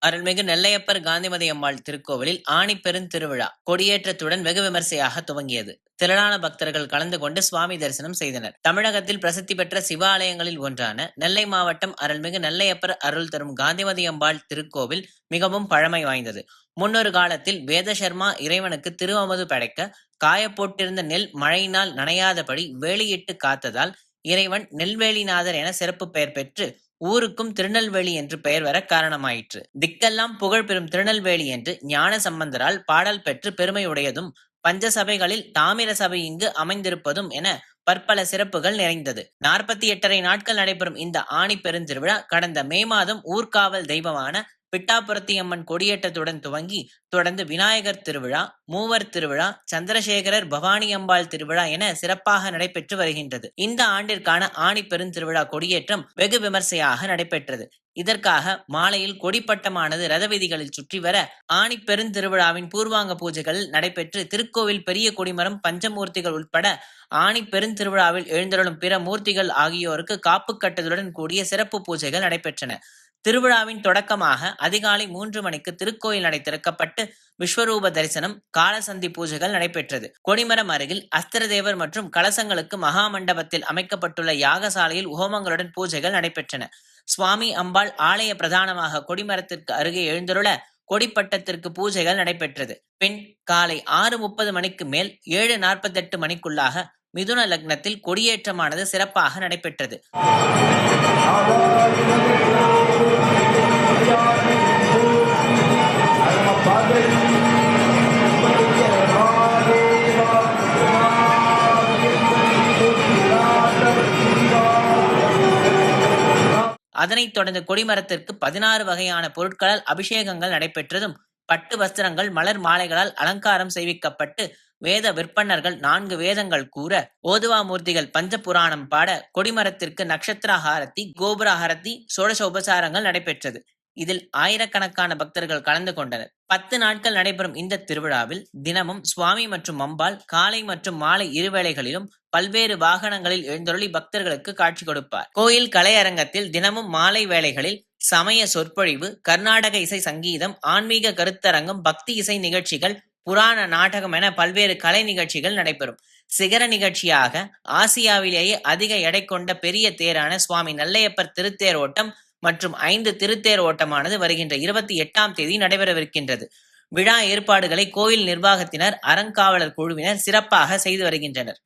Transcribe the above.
அருள்மிகு நெல்லையப்பர் காந்திமதி அம்மாள் திருக்கோவிலில் ஆணி பெருந்திருவிழா கொடியேற்றத்துடன் வெகு விமர்சையாக துவங்கியது. திரளான பக்தர்கள் கலந்து கொண்டு சுவாமி தரிசனம் செய்தனர். தமிழகத்தில் பிரசித்தி பெற்ற சிவாலயங்களில் ஒன்றான நெல்லை மாவட்டம் அருள்மிகு நெல்லையப்பர் அருள் தரும் காந்திமதி அம்பாள் திருக்கோவில் மிகவும் பழமை வாய்ந்தது. முன்னொரு காலத்தில் வேதசர்மா இறைவனுக்கு திருஅமுது படைக்க காயப்போட்டிருந்த நெல் மழையினால் நனையாதபடி வேலியிட்டு காத்ததால் இறைவன் நெல்வேலிநாதர் என சிறப்பு பெயர் பெற்று ஊருக்கும் திருநெல்வேலி என்று பெயர் வர காரணமாயிற்று. திக்கெல்லாம் புகழ் பெறும் திருநெல்வேலி என்று ஞான சம்பந்தரால் பாடல் பெற்று பெருமையுடையதும் பஞ்ச சபைகளில் தாமிர சபை இங்கு அமைந்திருப்பதும் என பற்பல சிறப்புகள் நிறைந்தது. 48 நாட்கள் நடைபெறும் இந்த ஆணி பெருந்திருவிழா கடந்த மே மாதம் ஊர்காவல் தெய்வமான பிட்டாபுரத்தியம்மன் கொடியேற்றத்துடன் துவங்கி தொடர்ந்து விநாயகர் திருவிழா, மூவர் திருவிழா, சந்திரசேகரர், பவானி அம்பாள் திருவிழா என சிறப்பாக நடைபெற்று வருகின்றது. இந்த ஆண்டிற்கான ஆணி பெருந்திருவிழா கொடியேற்றம் வெகு விமர்சையாக நடைபெற்றது. இதற்காக மாலையில் கொடிப்பட்டமானது ரத வீதிகளில் சுற்றி வர ஆணி பெருந்திருவிழாவின் பூர்வாங்க பூஜைகள் நடைபெற்று திருக்கோவில் பெரிய கொடிமரம், பஞ்சமூர்த்திகள் உட்பட ஆணி பெருந்திருவிழாவில் எழுந்தருளும் பிற மூர்த்திகள் ஆகியோருக்கு காப்பு கட்டுதலுடன் கூடிய சிறப்பு பூஜைகள் நடைபெற்றன. திருவிழாவின் தொடக்கமாக அதிகாலை 3 மணிக்கு திருக்கோயில் நடை திறக்கப்பட்டு விஸ்வரூப தரிசனம், காலசந்தி பூஜைகள் நடைபெற்றது. கொடிமரம் அருகில் அஸ்திரதேவர் மற்றும் கலசங்களுக்கு மகா மண்டபத்தில் அமைக்கப்பட்டுள்ள யாகசாலையில் ஹோமங்களுடன் பூஜைகள் நடைபெற்றன. சுவாமி அம்பாள் ஆலய பிரதானமாக கொடிமரத்திற்கு அருகே எழுந்தருள கொடிப்பட்டத்திற்கு பூஜைகள் நடைபெற்றது. பின் காலை 6:30 மணிக்கு மேல் 7:48 மணிக்குள்ளாக மிதுன லக்னத்தில் கொடியேற்றமானது சிறப்பாக நடைபெற்றது. அதனைத் தொடர்ந்து கொடிமரத்திற்கு 16 வகையான பொருட்களால் அபிஷேகங்கள் நடைபெற்றதும் பட்டு வஸ்திரங்கள், மலர் மாலைகளால் அலங்காரம் செய்விக்கப்பட்டு வேத விற்பன்னர்கள் 4 வேதங்கள் கூற, ஓதுவா மூர்த்திகள் பஞ்ச புராணம் பாட கொடிமரத்திற்கு நட்சத்திர ஹாரத்தி, கோபுர ஹாரத்தி, சோடச உபசாரங்கள் நடைபெற்றது. இதில் ஆயிரக்கணக்கான பக்தர்கள் கலந்து கொண்டனர். 10 நாட்கள் நடைபெறும் இந்த திருவிழாவில் தினமும் சுவாமி மற்றும் அம்பாள் காலை மற்றும் மாலை இருவேளைகளிலும் பல்வேறு வாகனங்களில் எழுந்தருளி பக்தர்களுக்கு காட்சி கொடுப்பார். கோயில் கலையரங்கத்தில் தினமும் மாலை வேளைகளில் சமய சொற்பொழிவு, கர்நாடக இசை, சங்கீதம், ஆன்மீக கருத்தரங்கம், பக்தி இசை நிகழ்ச்சிகள், புராண நாடகம் என பல்வேறு கலை நிகழ்ச்சிகள் நடைபெறும். சிகர நிகழ்ச்சியாக ஆசியாவிலேயே அதிக எடை கொண்ட பெரிய தேரான சுவாமி நெல்லையப்பர் திருத்தேர் ஓட்டம் மற்றும் 5 திருத்தேர் ஓட்டமானது வருகின்ற 28ஆம் தேதி நடைபெறவிருக்கின்றது. விழா ஏற்பாடுகளை கோயில் நிர்வாகத்தினர், அறங்காவலர் குழுவினர் சிறப்பாக செய்து வருகின்றனர்.